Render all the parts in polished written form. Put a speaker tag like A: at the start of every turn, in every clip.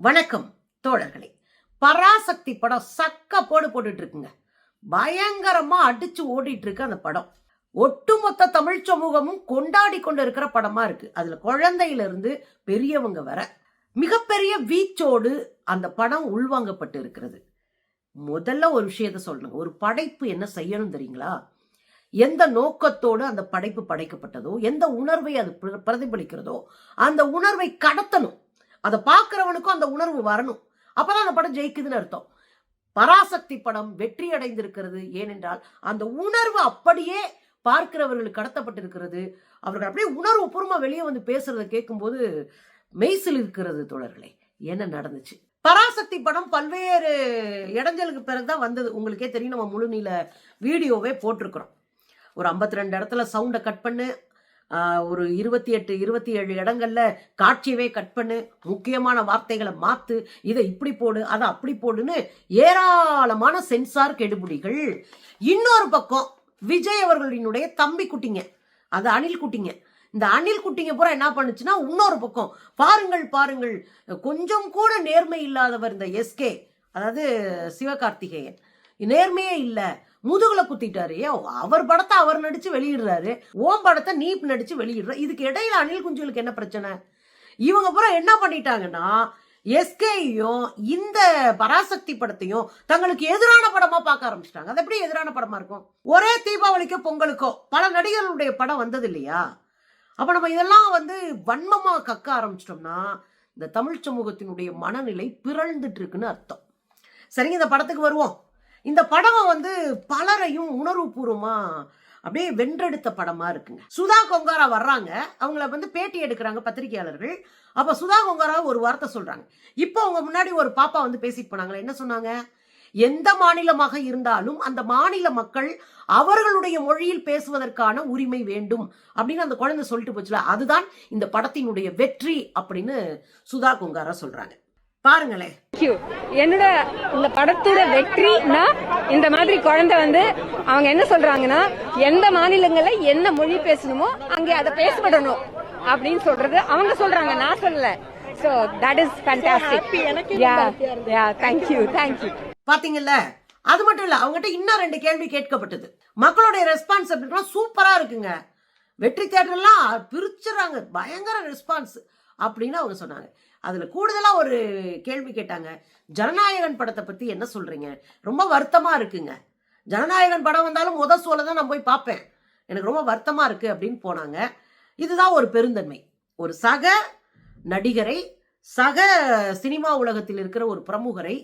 A: வணக்கம் தோழர்களே. பராசக்தி படம் சக்க போட்டுட்டு இருக்குங்க. பயங்கரமா அடிச்சு ஓடிட்டு இருக்கு அந்த படம். ஒட்டுமொத்த தமிழ் சமூகமும் கொண்டாடி கொண்டு இருக்கிற படமா இருக்கு. அதுல குழந்தையில இருந்து பெரியவங்க வர மிகப்பெரிய வீச்சோடு அந்த படம் உள்வாங்கப்பட்டு இருக்கிறது. முதல்ல ஒரு விஷயத்த சொல்லணும். ஒரு படைப்பு என்ன செய்யணும் தெரியுங்களா? எந்த நோக்கத்தோடு அந்த படைப்பு படைக்கப்பட்டதோ, எந்த உணர்வை அது பிரதிபலிக்கிறதோ அந்த உணர்வை கடத்தணும். அதை பார்க்கிறவனுக்கும் அந்த உணர்வு வரணும். அப்பதான் அந்த படம் ஜெயிக்குதுன்னு அர்த்தம். பராசக்தி படம் வெற்றி அடைந்திருக்கிறது. ஏனென்றால் அந்த உணர்வு அப்படியே பார்க்கிறவர்களுக்கு கடத்தப்பட்டிருக்கிறது. அவர்கள் அப்படியே உணர்வு பூர்வமா வெளியே வந்து பேசுறதை கேட்கும்போது மெய்சில் இருக்கிறது. தோழர்களே, என்ன நடந்துச்சு? பராசக்தி படம் பல்வேறு இடைஞ்சலுக்கு பிறகுதான் வந்தது. உங்களுக்கே தெரியும், நம்ம முழு நீள வீடியோவே போட்டிருக்கிறோம். ஒரு 52 இடத்துல சவுண்டை கட் பண்ணு, ஒரு 28 27 இடங்கள்ல காட்சியவே கட் பண்ணு, முக்கியமான வார்த்தைகளை மாத்து, இதை இப்படி போடு, அதை அப்படி போடுன்னு ஏராளமான சென்சார் கெடுபிடிகள். இன்னொரு பக்கம் விஜய் அவர்களினுடைய தம்பி குட்டிங்க, அது அணில் குட்டிங்க. இந்த அணில் குட்டிங்க பூரா என்ன பண்ணுச்சுன்னா, இன்னொரு பக்கம் பாருங்கள் கொஞ்சம் கூட நேர்மை இல்லாதவர் இந்த எஸ்கே, அதாவது சிவகார்த்திகேயன், நேர்மையே இல்ல, முதுகுல குத்திட்டாரு. அவர் படத்தை அவர் நடிச்சு வெளியிடுறாரு, ஓம் படத்தை நீ நடிச்சு வெளியிடுற. இதுக்கு இடையில அணில் குஞ்சுகளுக்கு என்ன பிரச்சனை? இவங்க பூரா என்ன பண்ணிட்டாங்கன்னா, எஸ்கேயும் இந்த பராசக்தி படத்தையும் தங்களுக்கு எதிரான படமா பார்க்க ஆரம்பிச்சிட்டாங்க. அது எப்படி எதிரான படமா இருக்கும்? ஒரே தீபாவளிக்கோ பொங்கலுக்கோ பல நடிகர்களுடைய படம் வந்தது இல்லையா? அப்ப நம்ம இதெல்லாம் வன்மமா கக்க ஆரம்பிச்சிட்டோம்னா இந்த தமிழ் சமூகத்தினுடைய மனநிலை பிறழ்ந்துட்டு இருக்குன்னு அர்த்தம். சரிங்க, இந்த படத்துக்கு வருவோம். இந்த படம் பலரையும் உணர்வு பூர்வமா அப்படியே வென்றெடுத்த படமா இருக்குங்க. சுதா கொங்காரா வர்றாங்க, அவங்கள பேட்டி எடுக்கிறாங்க பத்திரிகையாளர்கள். அப்ப சுதா கொங்காரா ஒரு வார்த்தை சொல்றாங்க. இப்போ அவங்க முன்னாடி ஒரு பாப்பா பேசிட்டு போனாங்களே, என்ன சொன்னாங்க? எந்த மாநிலமாக இருந்தாலும் அந்த மாநில மக்கள் அவர்களுடைய மொழியில் பேசுவதற்கான உரிமை வேண்டும் அப்படின்னு அந்த குழந்தை சொல்லிட்டு போச்சுல, அதுதான் இந்த படத்தினுடைய வெற்றி அப்படின்னு சுதா கொங்காரா சொல்றாங்க. பாருங்களேன்.
B: என்னோட இந்த படத்தோட வெற்றினா, இந்த மாதிரி குழந்தை அவங்க என்ன சொல்றாங்கன்னா, எந்த மாநிலங்கள்ல என்ன மொழி பேசணுமோ அங்கே அதை பேசப்படணும் அப்படின்னு சொல்றது அவங்க சொல்றாங்க, நான் சொல்லல. So that is fantastic. Yeah, thank you.
A: பாத்தீங்கல்ல? அது மட்டும் இல்ல, அவங்ககிட்ட இன்னும் 2 கேள்வி கேட்கப்பட்டது. மக்களுடைய ரெஸ்பான்ஸ் அப்படின்னா சூப்பரா இருக்குங்க, வெற்றி தியேட்டர்லாம் பிரிச்சுறாங்க, பயங்கர ரெஸ்பான்ஸ் அப்படின்னு அவங்க சொன்னாங்க. அதுல கூடுதலா ஒரு கேள்வி கேட்டாங்க, ஜனநாயகன் படத்தை பத்தி என்ன சொல்றீங்க? ரொம்ப வருத்தமா இருக்குங்க, ஜனநாயகன் படம் வந்தாலும் சோலை தான் நான் போய் பார்ப்பேன், எனக்கு ரொம்ப வருத்தமா இருக்கு அப்படின்னு போனாங்க. இதுதான் ஒரு பெருந்தன்மை. ஒரு சக நடிகரை, சக சினிமா உலகத்தில் இருக்கிற ஒரு பிரமுகரை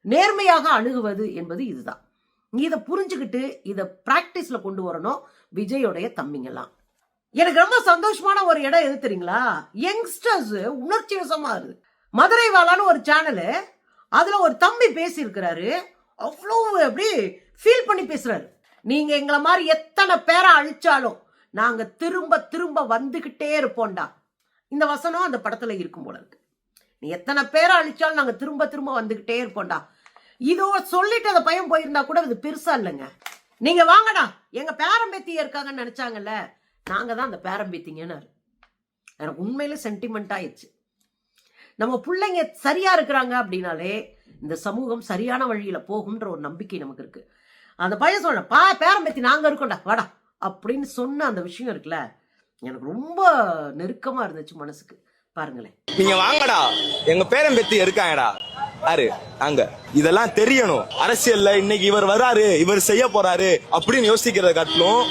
A: நேர்மையாக அணுகுவது என்பது இதுதான். இதை புரிஞ்சுக்கிட்டு இதை பிராக்டிஸ்ல கொண்டு வரணும் விஜயோடைய தம்பிங்கெல்லாம். எனக்கு ரொம்ப சந்தோஷமான ஒரு இடம் எது தெரியுங்களா? யங்ஸ்டர்ஸ் உணர்ச்சி வசமா இருக்கு. மதுரை வாலான்னு ஒரு சேனலு, அதுல ஒரு தம்பி பேசி இருக்கிறாரு, அவ்வளோ அப்படி ஃபீல் பண்ணி பேசுறாரு. நீங்க எங்களை மாதிரி எத்தனை பேரை அழிச்சாலும் நாங்க திரும்ப திரும்ப வந்துகிட்டே இருப்போம்டா. இந்த வசனம் அந்த படத்துல இருக்கும் போல இருக்கு. நீ எத்தனை பேரை அழிச்சாலும் நாங்க திரும்ப திரும்ப வந்துகிட்டே இருப்போம்டா. இதோ சொல்லிட்டு அந்த பையன் போயிருந்தா கூட இது பெருசா இல்லைங்க. நீங்க வாங்கடா, எங்க பேரம்பேத்திய இருக்காங்கன்னு நினைச்சாங்கல்ல, நாங்க தான் அந்த பேரம்பேத்திங்கன்னு. எனக்கு உண்மையில சென்டிமெண்ட் ஆயிடுச்சு. நம்ம பிள்ளைங்க சரியா இருக்கிறாங்க அப்படின்னாலே இந்த சமூகம் சரியான வழியில போகும்ன்ற ஒரு நம்பிக்கை நமக்கு இருக்கு. அந்த பையன் சொல்ல, பேரம்பேத்தி நாங்க இருக்கோம்டா வாடா அப்படின்னு சொன்ன அந்த விஷயம் இருக்குல்ல, எனக்கு ரொம்ப நெருக்கமா இருந்துச்சு மனசுக்கு. பாருங்களேன்.
C: நீங்க வாங்கடா, எங்க பேரம்பேத்தி இருக்காங்கடா, யாரு அங்க, இதெல்லாம் தெரியணும். அரசியல்ல இன்னைக்கு இவர் வராரு, இவர் செய்ய போறாரு அப்படின்னு யோசிக்கிறத காட்டிலும்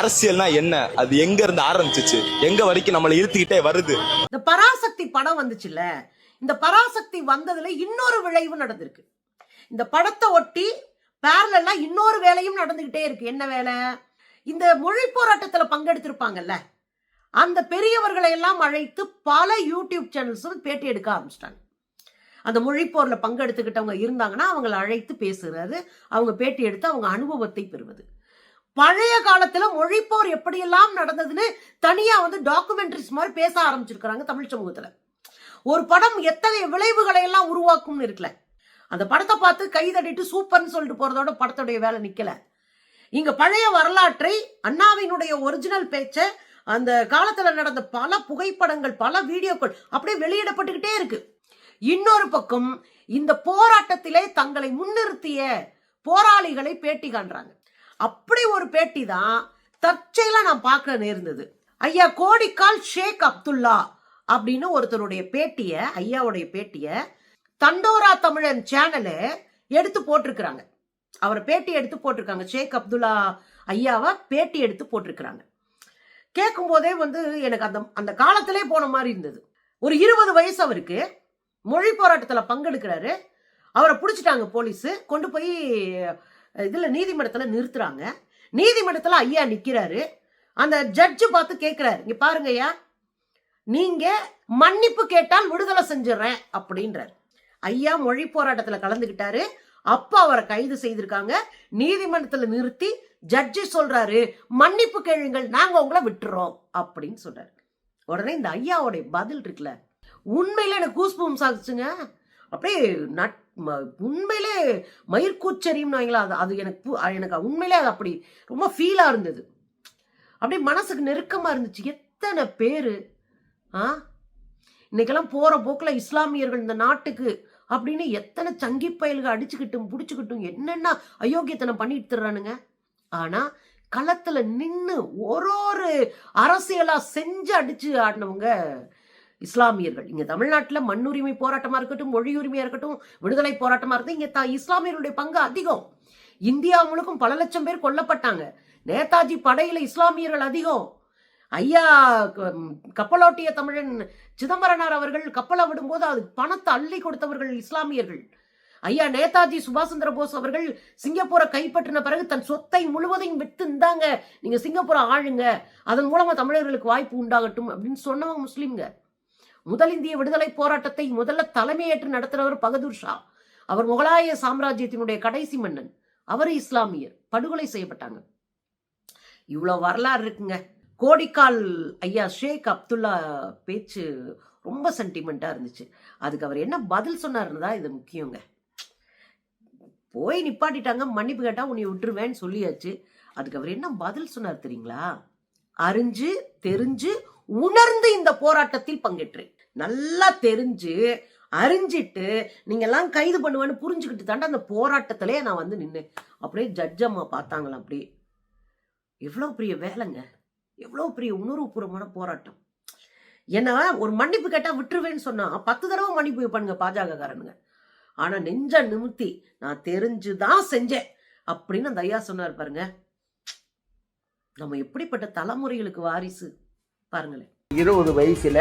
C: அரசியல்னா என்ன, அது எங்க இருந்து ஆரம்பிச்சிச்சு, எங்க வரைக்கும் நம்மளை இழுத்துக்கிட்டே வருது.
A: இந்த பராசக்தி படம் வந்துச்சுல்ல, இந்த பராசக்தி வந்ததுல இன்னொரு விளைவு நடந்திருக்கு. இந்த படத்தை ஒட்டி பேரலா இன்னொரு வேலையும் நடந்துகிட்டே இருக்கு. என்ன வேலை? இந்த மொழி போராட்டத்துல பங்கெடுத்திருப்பாங்கல்ல, அந்த பெரியவர்களை எல்லாம் அழைத்து பல யூடியூப் சேனல்ஸ் பேட்டி எடுக்க ஆரம்பிச்சிட்டாங்க. அந்த மொழிப்போர்ல பங்கெடுத்துக்கிட்டவங்க இருந்தாங்கன்னா அவங்களை அழைத்து பேசுறது, அவங்க பேட்டி எடுத்து அவங்க அனுபவத்தை பெறுவது. பழைய காலத்துல மொழிப்போர் எப்படியெல்லாம் நடந்ததுன்னு தனியா டாக்குமெண்ட்ரிஸ் மாதிரி பேச ஆரம்பிச்சிருக்கிறாங்க தமிழ் சமூகத்துல. ஒரு படம் எத்தகைய விளைவுகளை எல்லாம் உருவாக்கும்னு இருக்குல்ல, அந்த படத்தை பார்த்து கைதடிட்டு சூப்பர்னு சொல்லிட்டு போறதோட படத்துடைய வேலை நிக்கல. இங்க பழைய வரலாற்றை, அண்ணாவினுடைய ஒரிஜினல் பேச்ச, அந்த காலத்துல நடந்த பல புகைப்படங்கள், பல வீடியோக்கள் அப்படியே வெளியிடப்பட்டுக்கிட்டே இருக்கு. இன்னொரு பக்கம் இந்த போராட்டத்திலே தங்களை முன்னிறுத்திய போராளிகளை பேட்டி காண்றாங்க. அப்படி ஒரு பேட்டி தான் தற்செயலா நான் பார்க்க நேர்ந்தது. ஐயா கோடிக்கால் ஷேக் அப்துல்லா அப்படின்னு ஒருத்தருடைய பேட்டிய, ஐயாவுடைய பேட்டிய தண்டோரா தமிழன் சேனல எடுத்து போட்டிருக்கிறாங்க. அவரை பேட்டி எடுத்து போட்டிருக்காங்க. ஷேக் அப்துல்லா ஐயாவை பேட்டி எடுத்து போட்டிருக்கிறாங்க. கேட்கும் போதே எனக்கு அந்த காலத்திலே போன மாதிரி இருந்தது. ஒரு 20 வயசு அவருக்கு, மொழி போராட்டத்துல பங்கெடுக்கிறாரு. அவரை பிடிச்சிட்டாங்க போலீஸ், கொண்டு போய் இதுல நீதிமன்றத்துல நிறுத்துறாங்க. நீதிமன்றத்துல ஐயா நிக்கிறாரு. அந்த ஜட்ஜு பார்த்து கேட்கிறாரு, இங்க பாருங்க ஐயா, நீங்க மன்னிப்பு கேட்டால் விடுதலை செஞ்சிடறேன் அப்படின்றாரு. ஐயா மொழி போராட்டத்துல கலந்துகிட்டாரு. அப்ப அவரை கைது செய்திருக்காங்க. நீதிமன்றத்துல நிறுத்தி ஜட்ஜி சொல்றாரு, மன்னிப்பு கேளுங்கள், நாங்க உங்களை விட்டுறோம் அப்படின்னு சொல்றாரு. உடனே இந்த ஐயாவுடைய பதில் இருக்குல்ல, உண்மையில எனக்கு கூஸ்பூம்ஸ் ஆகுச்சுங்க. அப்படியே உண்மையிலே மயிர்கூச்சரியும் அது எனக்கு உண்மையிலே அது அப்படி ரொம்ப ஃபீலா இருந்தது. அப்படியே மனசுக்கு நெருக்கமா இருந்துச்சு. எத்தனை பேரு இன்னைக்கெல்லாம் போற போக்குல இஸ்லாமியர்கள் இந்த நாட்டுக்கு அப்படின்னு எத்தனை சங்கி பயல்கள் அடிச்சுக்கிட்டும் புடிச்சுக்கிட்டும் என்னென்ன அயோக்கியத்தனம் பண்ணிட்டு தர்றானுங்க. ஆனா களத்துல நின்னு ஒரு அரசியலா செஞ்சு அடிச்சு ஆடினவங்க இஸ்லாமியர்கள். இங்க தமிழ்நாட்டுல மண்ணுரிமை போராட்டமா இருக்கட்டும், மொழி உரிமையா இருக்கட்டும், விடுதலை போராட்டமா இருக்கட்டும், இங்க இஸ்லாமியர்களுடைய பங்கு அதிகம். இந்தியா முழுக்கும் பல லட்சம் பேர் கொல்லப்பட்டாங்க. நேதாஜி படையில இஸ்லாமியர்கள் அதிகம். ஐயா கப்பலோட்டிய தமிழன் சிதம்பரனார் அவர்கள் கப்பலை விடும்போது அது பணத்தை அள்ளி கொடுத்தவர்கள் இஸ்லாமியர்கள். ஐயா நேதாஜி சுபாஷ் சந்திர போஸ் அவர்கள் சிங்கப்பூரை கைப்பற்றின பிறகு தன் சொத்தை முழுவதையும் விட்டு இருந்தாங்க, நீங்க சிங்கப்பூரை ஆளுங்க, அதன் மூலமா தமிழர்களுக்கு வாய்ப்பு உண்டாகட்டும் அப்படின்னு சொன்னவங்க முஸ்லிம்ங்க. முதல் இந்திய விடுதலை போராட்டத்தை முதல்ல தலைமையேற்று நடத்துறவர் பகதூர் ஷா. அவர் முகலாய சாம்ராஜ்யத்தினுடைய கடைசி மன்னன். அவர் இஸ்லாமியர், படுகொலை செய்யப்பட்டாங்க. இவ்வளவு வரலாறு இருக்குங்க. கோடிக்கால் ஐயா ஷேக் அப்துல்லா பேச்சு ரொம்ப சென்டிமெண்டா இருந்துச்சு. அதுக்கு அவர் என்ன பதில் சொன்னாருன்னு தான் இது முக்கியங்க. போய் நிப்பாட்டிட்டாங்க, மன்னிப்பு கேட்டா உன்னை விட்டுருவேன்னு சொல்லியாச்சு. அதுக்கு அவர் என்ன பதில் சொன்னார் தெரியுங்களா? அறிஞ்சு தெரிஞ்சு உணர்ந்து இந்த போராட்டத்தில் பங்கேற்றேன். நல்லா தெரிஞ்சு அறிஞ்சிட்டு நீங்க எல்லாம் கைது பண்ணுவேன்னு புரிஞ்சுக்கிட்டு தாண்டா அந்த போராட்டத்திலே நான் நின்று அப்படியே ஜட்ஜம்மா பார்த்தாங்களாம். அப்படியே எவ்வளவு பெரிய வேலைங்க, எவ்வளவு பெரிய உணர்வுபூர்வமான போராட்டம். ஏன்னா ஒரு மன்னிப்பு கேட்டா விட்டுருவேன்னு சொன்னா 10 தடவை மன்னிப்பு பண்ணுங்க பாஜக காரனுங்க. ஆனா நெஞ்ச நிமித்தி நான் தெரிஞ்சுதான் செஞ்சேன் அப்படின்னு அந்த ஐயா சொன்னார் பாருங்க. நம்ம எப்படிப்பட்ட தலைமுறைகளுக்கு வாரிசு பாருங்களேன்.
D: 20 வயசுல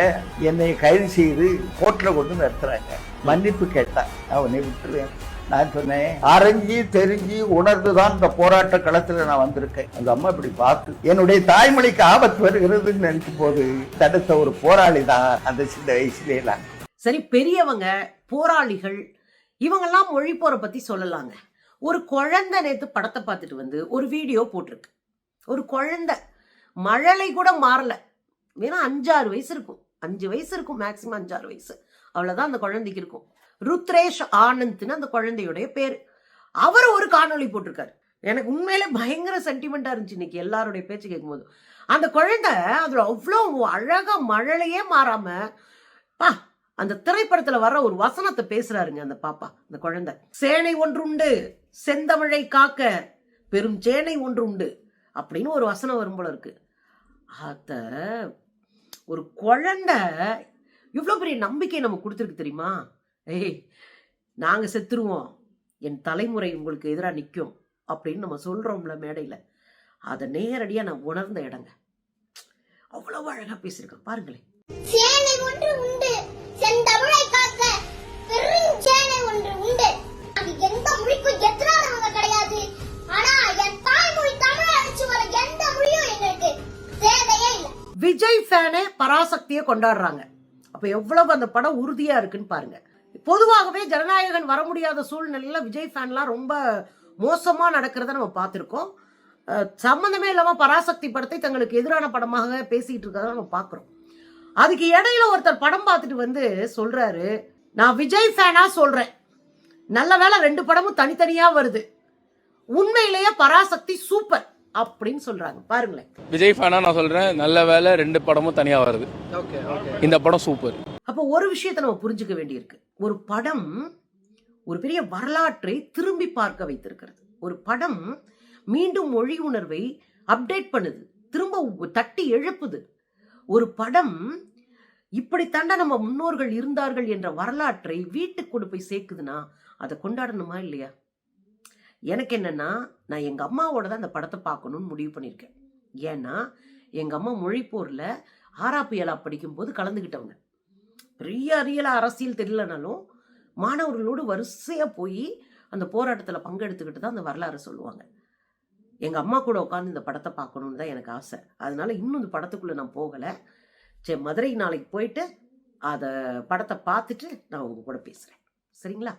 D: என்னை கைது செய்து கோர்ட்ல கொண்டு நிறுத்துறாங்க. மன்னிப்பு கேட்டேன், அவனை விட்டுருவேன். நான் சொன்னேன், அறிஞ்சு தெரிஞ்சு உணர்ந்துதான் இந்த போராட்ட களத்துல நான் வந்திருக்கேன். அந்த அம்மா இப்படி பார்த்து என்னுடைய தாய்மொழிக்கு ஆபத்து வருகிறதுன்னு நினைக்கும் போது தடுத்த ஒரு போராளி தான் அந்த சின்ன வயசுல.
A: சரி, பெரியவங்க போராளிகள் இவங்கெல்லாம் மொழி போற பத்தி சொல்லலாங்க. ஒரு குழந்தை நேத்து படத்தை பார்த்துட்டு ஒரு வீடியோ போட்டிருக்கு. ஒரு குழந்தை மழலை கூட மாறல, வேணா 5-6 வயசு இருக்கும், 5 வயசு இருக்கும், மேக்சிமம் 5-6 வயசு, அவ்வளவுதான் அந்த குழந்தைக்கு இருக்கும். ருத்ரேஷ் ஆனந்த்னு அந்த குழந்தையுடைய பேரு. அவர் ஒரு காணொளி போட்டிருக்காரு. எனக்கு உண்மையிலே பயங்கர சென்டிமெண்டா இருந்துச்சு இன்னைக்கு எல்லாருடைய பேச்சு கேட்கும்போது. அந்த குழந்தை அதுல அவ்வளவு அழகா மழலையே மாறாம அந்த திரைப்படத்துல வர்ற ஒரு வசனத்தை பேசுறாருங்க அந்த பாப்பா, அந்த குழந்தை. சேனை ஒன்றுண்டு செந்தமிழை காக்க பெரும் சேனை ஒன்று உண்டு அப்படின்னு ஒரு வசனம் வரும் போல இருக்கு. அத ஒரு குழந்தை இவ்வளவு பெரிய நம்பிக்கை நம்ம கொடுத்துருக்கு தெரியுமா? ஏய், நாங்க செத்துருவோம், என் தலைமுறை உங்களுக்கு எதிராக நிற்கும் அப்படின்னு நம்ம சொல்றோம்ல மேடையில, அதை நேரடியா நான் உணர்ந்த இடங்க. அவ்வளவு அழகா பேசியிருக்கேன் பாருங்களேன்.
E: சேனை ஒன்று உண்டு செந்தமிழை காக்க பெரும் சேனை ஒன்று உண்டு. அது எந்த மொழிக்கும் எதிரானவங்க கிடையாது. ஆனா என் தாய்மொழி தமிழ் அடிச்சு வர எந்த மொழியும் எங்களுக்கு தேவையே இல்லை.
A: விஜய் ஃபேனே பராசக்தியை கொண்டாடுறாங்க. அப்ப எவ்வளவு அந்த படம் உறுதியா இருக்குன்னு பாருங்க. பொதுவாகவே ஜனநாயகன் வர முடியாத சூழ்நிலையில விஜய் ஃபேன்லாம் ரொம்ப மோசமா நடக்கிறத நம்ம பார்த்திருக்கோம். சம்பந்தமே இல்லாம பராசக்தி படத்தை தங்களுக்கு எதிரான படமாக பேசிட்டு இருக்கிறத நம்ம பாக்குறோம். அதுக்கு இடையில ஒருத்தர் படம் பார்த்துட்டு சொல்றாரு, நான் விஜய் ஃபேனா சொல்றேன், நல்ல வேளை 2 படமும் தனித்தனியா வருது, உண்மையிலேயே பராசக்தி சூப்பர் அப்படின்னு சொல்றாங்க பாருங்களேன்.
F: விஜய் ஃபேனா நான் சொல்றேன், நல்ல வேளை 2 படமும் தனியா வருது, இந்த படம் சூப்பர்.
A: அப்போ ஒரு விஷயத்தை நம்ம புரிஞ்சுக்க வேண்டியிருக்கு. ஒரு படம் ஒரு பெரிய வரலாற்றை திரும்பி பார்க்க வைத்திருக்கிறது. ஒரு படம் மீண்டும் மொழி உணர்வை அப்டேட் பண்ணுது, திரும்ப தட்டி எழுப்புது. ஒரு படம் இப்படித்தாண்டா நம்ம முன்னோர்கள் இருந்தார்கள் என்ற வரலாற்றை வீட்டுக்கு கொண்டு போய் சேர்க்குதுன்னா அதை கொண்டாடணுமா இல்லையா? எனக்கு என்னன்னா, நான் எங்க அம்மாவோட தான் அந்த படத்தை பார்க்கணும்னு முடிவு பண்ணியிருக்கேன். ஏன்னா எங்க அம்மா மொழிப்போர்ல ஆராப்பியலா படிக்கும்போது கலந்துக்கிட்டவங்க. பெரிய அறியலா அரசியல் தெரியலனாலும் மாணவர்களோடு வரிசையா போய் அந்த போராட்டத்துல பங்கெடுத்துக்கிட்டு தான் அந்த வரலாறு சொல்லுவாங்க. எங்க அம்மா கூட உட்காந்து இந்த படத்தை பார்க்கணும்னு தான் எனக்கு ஆசை. அதனால இன்னும் இந்த படத்துக்குள்ள நான் போகல. சரி, மதுரை நாளைக்கு போயிட்டு அதை படத்தை பார்த்துட்டு நான் உங்க கூட பேசுறேன். சரிங்களா?